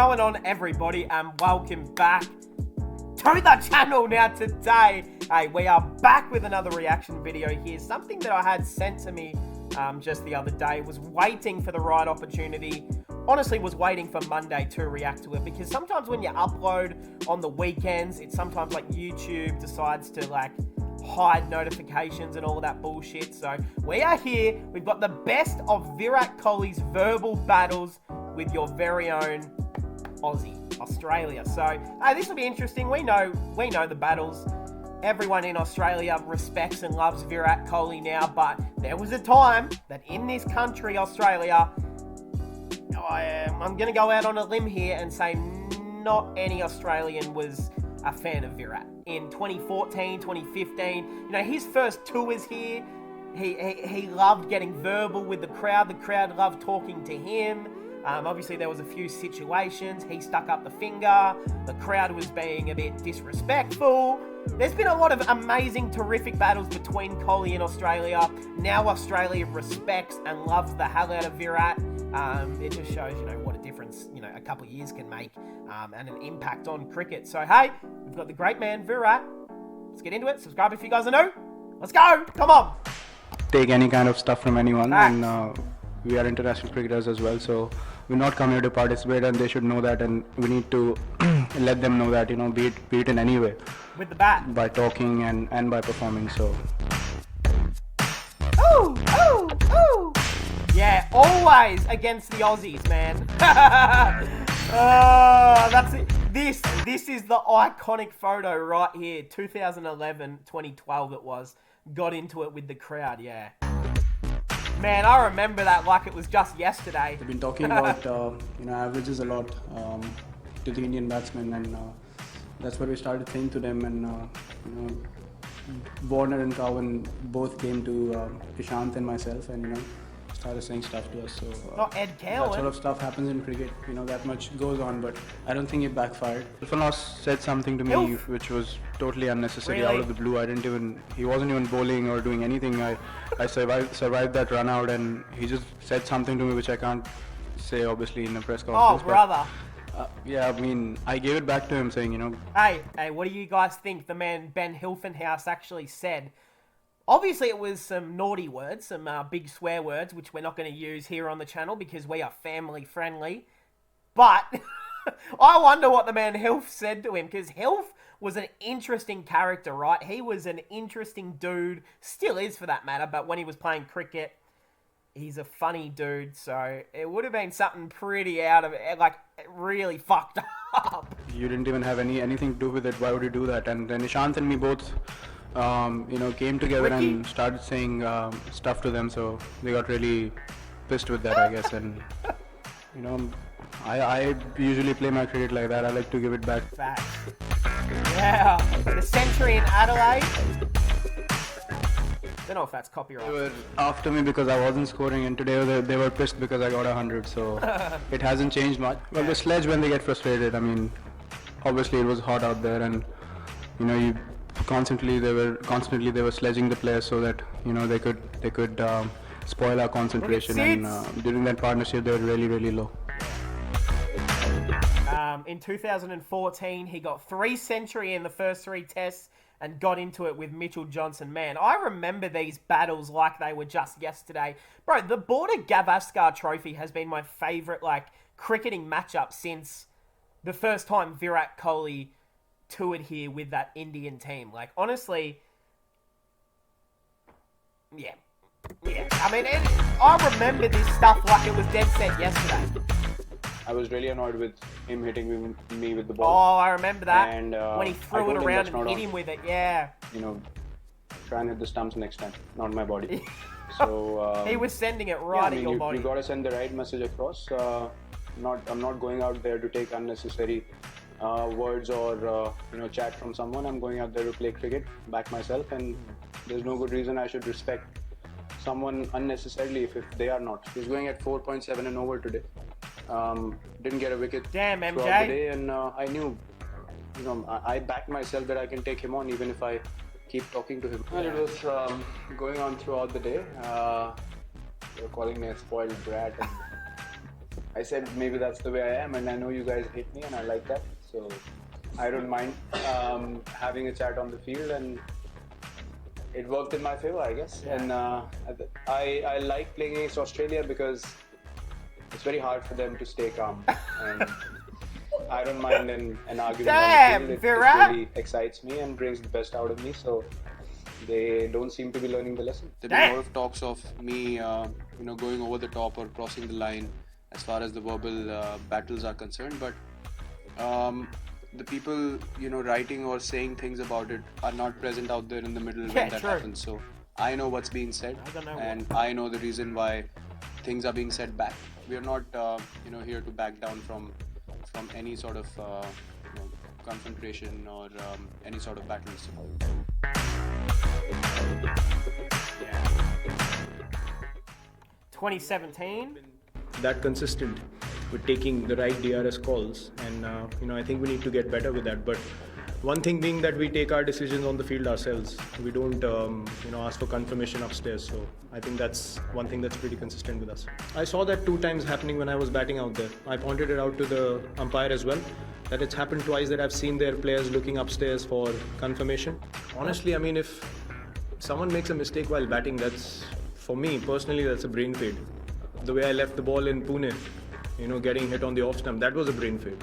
going on, everybody, and welcome back to the channel. Now today, hey, we are back with another reaction video here. Something that I had sent to me just the other day. Was waiting for the right opportunity. Honestly, was waiting for Monday to react to it, because sometimes when you upload on the weekends, it's sometimes like YouTube decides to like hide notifications and all of that bullshit. So we are here. We've got the best of Virat Kohli's verbal battles with your very own Aussie, Australia. So this will be interesting. We know the battles. Everyone in Australia respects and loves Virat Kohli now, but there was a time that in this country, Australia, I'm going to go out on a limb here and say not any Australian was a fan of Virat. In 2014, 2015, you know, his first tours here, he loved getting verbal with the crowd loved talking to him. Obviously there was a few situations, he stuck up the finger, the crowd was being a bit disrespectful. There's been a lot of amazing, terrific battles between Kohli and Australia. Now Australia respects and loves the hell out of Virat. It just shows, you know, what a difference, you know, a couple of years can make, and an impact on cricket. So hey, we've got the great man Virat. Let's get into it. Subscribe if you guys are new. Let's go. Come on. Take any kind of stuff from anyone. Facts. And we are international cricketers as well, so we're not coming here to participate, and they should know that, and we need to let them know that, you know, be it in any way. With the bat. By talking and by performing, so. Ooh, ooh, ooh. Yeah, always against the Aussies, man. That's it. This is the iconic photo right here. 2011, 2012 it was. Got into it with the crowd, yeah. Man, I remember that like it was just yesterday. We've been talking about you know, averages a lot to the Indian batsmen, and that's what we started saying to them. And you know, Warner and Cowan both came to Ishant and myself, and you know, started saying stuff to us. So not Ed Cowan. That sort of stuff happens in cricket. You know, that much goes on, but I don't think it backfired. Ilfanos said something to me which was totally unnecessary, really? out of the blue. He wasn't even bowling or doing anything. I survived that run out, and he just said something to me which I can't say obviously in a press conference. Oh, brother. Yeah, I mean, I gave it back to him saying, you know. Hey, what do you guys think the man Ben Hilfenhaus actually said? Obviously, it was some naughty words, some big swear words, which we're not going to use here on the channel because we are family friendly. But I wonder what the man Hilf said to him, because Hilf was an interesting character, right? He was an interesting dude, still is for that matter, but when he was playing cricket, he's a funny dude, so it would have been something pretty out of it, like really fucked up. You didn't even have anything to do with it. Why would you do that? And then Ishant and me both, you know, came together and started saying stuff to them, so they got really pissed with that, I guess. And you know, I usually play my cricket like that. I like to give it back. Facts. Yeah, the century in Adelaide. Don't know if that's copyright. They were after me because I wasn't scoring, and today they were pissed because I got 100. So it hasn't changed much. Well, the sledge, when they get frustrated, I mean, obviously it was hot out there, and you know, they were sledging the players so that, you know, they could spoil our concentration. And during that partnership, they were really low. In 2014, he got 3 century in the first 3 tests and got into it with Mitchell Johnson. Man, I remember these battles like they were just yesterday. Bro, the Border Gavaskar Trophy has been my favourite, like, cricketing matchup since the first time Virat Kohli toured here with that Indian team. Like, honestly, yeah. I mean, I remember this stuff like it was dead set yesterday. I was really annoyed with him hitting me with the ball. Oh, I remember that. And when he threw it around and hit him with it, yeah. You know, try and hit the stumps next time, not my body. So he was sending it right at your body. You got to send the right message across. I'm not going out there to take unnecessary words or you know, chat from someone. I'm going out there to play cricket, back myself, and there's no good reason I should respect someone unnecessarily if they are not. He's going at 4.7 and over today. Didn't get a wicket throughout the day, and I knew, you know, I backed myself that I can take him on even if I keep talking to him. And it was going on throughout the day. They were calling me a spoiled brat, and I said maybe that's the way I am, and I know you guys hate me, and I like that. So I don't mind having a chat on the field, and it worked in my favor, I guess. Yeah. And I like playing against Australia because it's very hard for them to stay calm. And I don't mind an argument Damn, on the field. Virat! It really excites me and brings the best out of me. So they don't seem to be learning the lesson. There have been a lot of talks of me, going over the top or crossing the line as far as the verbal battles are concerned. But the people, writing or saying things about it are not present out there in the middle when that happens. So I know what's being said, and I know the reason why things are being said back. We are not, here to back down from any sort of confrontation or any sort of battles. 2017. That consistent with taking the right DRS calls, and I think we need to get better with that. But one thing being that we take our decisions on the field ourselves. We don't ask for confirmation upstairs. So I think that's one thing that's pretty consistent with us. I saw that 2 times happening when I was batting out there. I pointed it out to the umpire as well, that it's happened twice that I've seen their players looking upstairs for confirmation. Honestly, I mean, if someone makes a mistake while batting, that's, for me personally, that's a brain fade. The way I left the ball in Pune, getting hit on the off stump, that was a brain fade.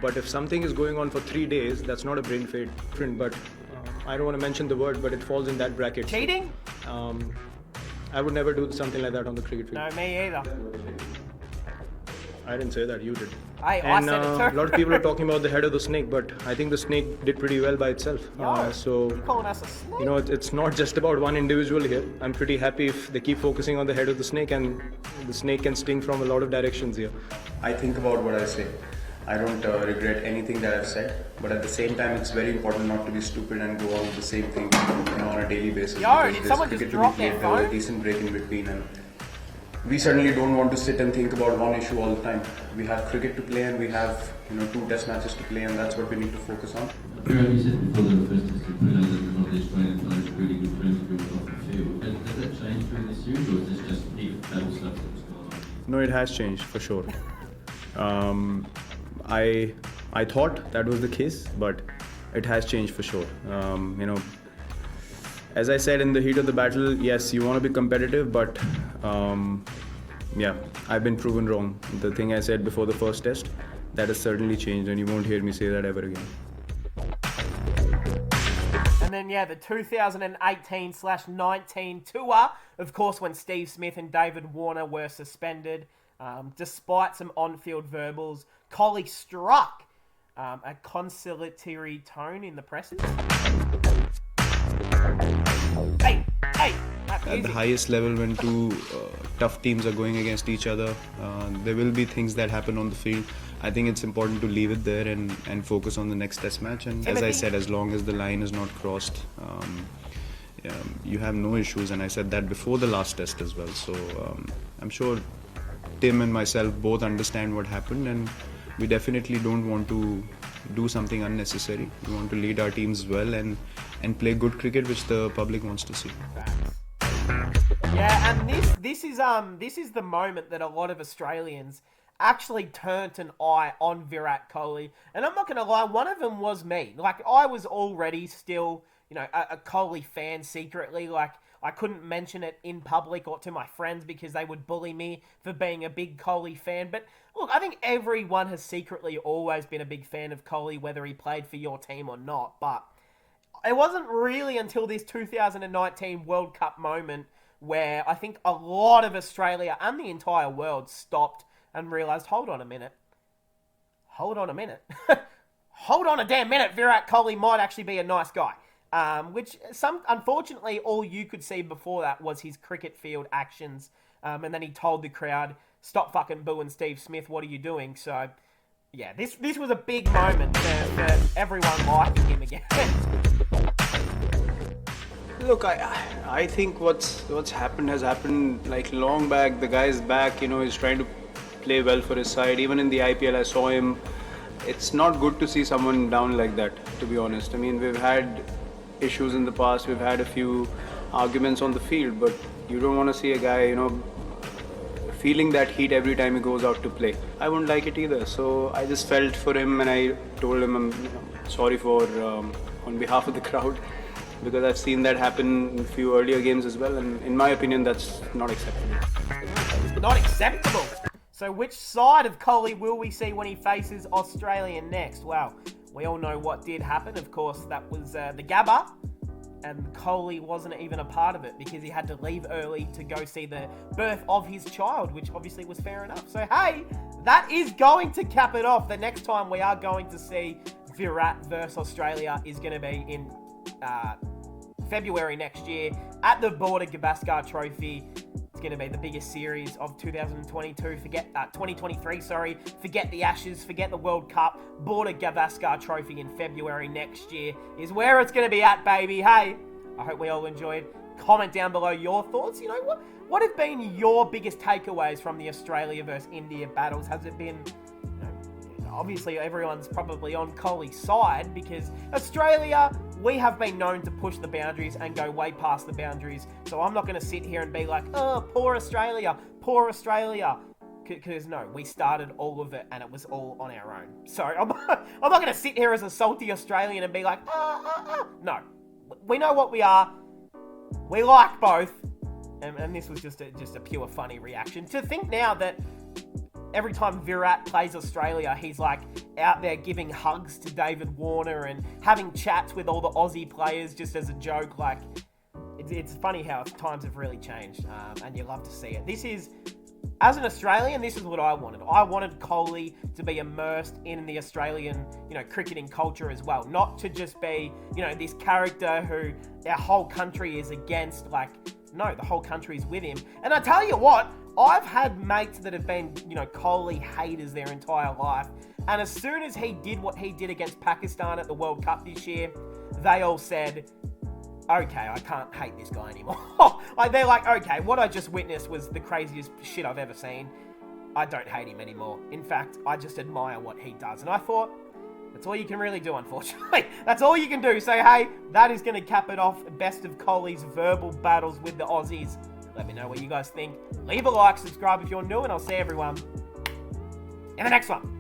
But if something is going on for 3 days, that's not a brain fade. But I don't want to mention the word, but it falls in that bracket. Cheating? I would never do something like that on the cricket field. No, me either. I didn't say that, you did. I said it too. A lot of people are talking about the head of the snake, but I think the snake did pretty well by itself. So You calling us a snake? it's not just about one individual here. I'm pretty happy if they keep focusing on the head of the snake, and the snake can sting from a lot of directions here. I think about what I say. I don't regret anything that I've said, but at the same time, it's very important not to be stupid and go on with the same thing on a daily basis. Did someone just drop their phone? A decent break in between, and we certainly don't want to sit and think about one issue all the time. We have cricket to play, and we have 2 test matches to play, and that's what we need to focus on. You said before the first test you realised that one of the Australians had really good friends with you off the field. Has that changed during this series, or is this just the battle stuff that's going on? No, it has changed for sure. I thought that was the case, but it has changed for sure. As I said in the heat of the battle, yes, you want to be competitive, but I've been proven wrong. The thing I said before the first test, that has certainly changed, and you won't hear me say that ever again. And then, the 2018/19 tour, of course, when Steve Smith and David Warner were suspended, despite some on-field verbals, Kohli struck a conciliatory tone in the presses. Hey, at the highest level, when 2 tough teams are going against each other, there will be things that happen on the field. I think it's important to leave it there and focus on the next test match. And as I said, as long as the line is not crossed, you have no issues. And I said that before the last test as well. So I'm sure Tim and myself both understand what happened, and we definitely don't want to do something unnecessary. We want to lead our teams well and play good cricket, which the public wants to see. Yeah, and this is the moment that a lot of Australians actually turned an eye on Virat Kohli. And I'm not going to lie, one of them was me. Like, I was already still, a Kohli fan secretly. Like, I couldn't mention it in public or to my friends because they would bully me for being a big Kohli fan. But look, I think everyone has secretly always been a big fan of Kohli, whether he played for your team or not. But it wasn't really until this 2019 World Cup moment where I think a lot of Australia and the entire world stopped and realised, hold on a minute. Hold on a damn minute. Virat Kohli might actually be a nice guy. Unfortunately, all you could see before that was his cricket field actions. And then he told the crowd, stop fucking booing Steve Smith, what are you doing? So, yeah, this was a big moment for everyone liking him again. Look, I think what's happened has happened like long back. The guy's back, he's trying to play well for his side. Even in the IPL, I saw him. It's not good to see someone down like that, to be honest. I mean, we've had issues in the past. We've had a few arguments on the field, but you don't want to see a guy, feeling that heat every time he goes out to play. I wouldn't like it either. So I just felt for him, and I told him I'm sorry for on behalf of the crowd, because I've seen that happen in a few earlier games as well, and in my opinion, that's not acceptable. Not acceptable. So which side of Kohli will we see when he faces Australia next? Well, we all know what did happen. Of course, that was the Gabba. And Kohli wasn't even a part of it because he had to leave early to go see the birth of his child, which obviously was fair enough. So, hey, that is going to cap it off. The next time we are going to see Virat versus Australia is going to be in February next year at the Border Gavaskar Trophy. It's going to be the biggest series of 2022. 2023, sorry. Forget the Ashes, forget the World Cup. Border Gavaskar Trophy in February next year is where it's going to be at, baby. Hey, I hope we all enjoyed. Comment down below your thoughts. You know, what have been your biggest takeaways from the Australia versus India battles? Has it been... Obviously, everyone's probably on Kohli's side because Australia, we have been known to push the boundaries and go way past the boundaries. So I'm not going to sit here and be like, oh, poor Australia, poor Australia. Because no, we started all of it and it was all on our own. So I'm not going to sit here as a salty Australian and be like, No, we know what we are. We like both. And this was just a pure funny reaction. To think now that every time Virat plays Australia, he's like out there giving hugs to David Warner and having chats with all the Aussie players just as a joke. Like, it's funny how times have really changed, and you love to see it. This is, as an Australian, this is what I wanted. I wanted Kohli to be immersed in the Australian, cricketing culture as well. Not to just be, this character who our whole country is against. Like, no, the whole country's with him. And I tell you what, I've had mates that have been, Kohli haters their entire life. And as soon as he did what he did against Pakistan at the World Cup this year, they all said, okay, I can't hate this guy anymore. They're like, okay, what I just witnessed was the craziest shit I've ever seen. I don't hate him anymore. In fact, I just admire what he does. And I thought, that's all you can really do, unfortunately. That's all you can do. So, hey, that is going to cap it off. Best of Kohli's verbal battles with the Aussies. Let me know what you guys think. Leave a like, subscribe if you're new, and I'll see everyone in the next one.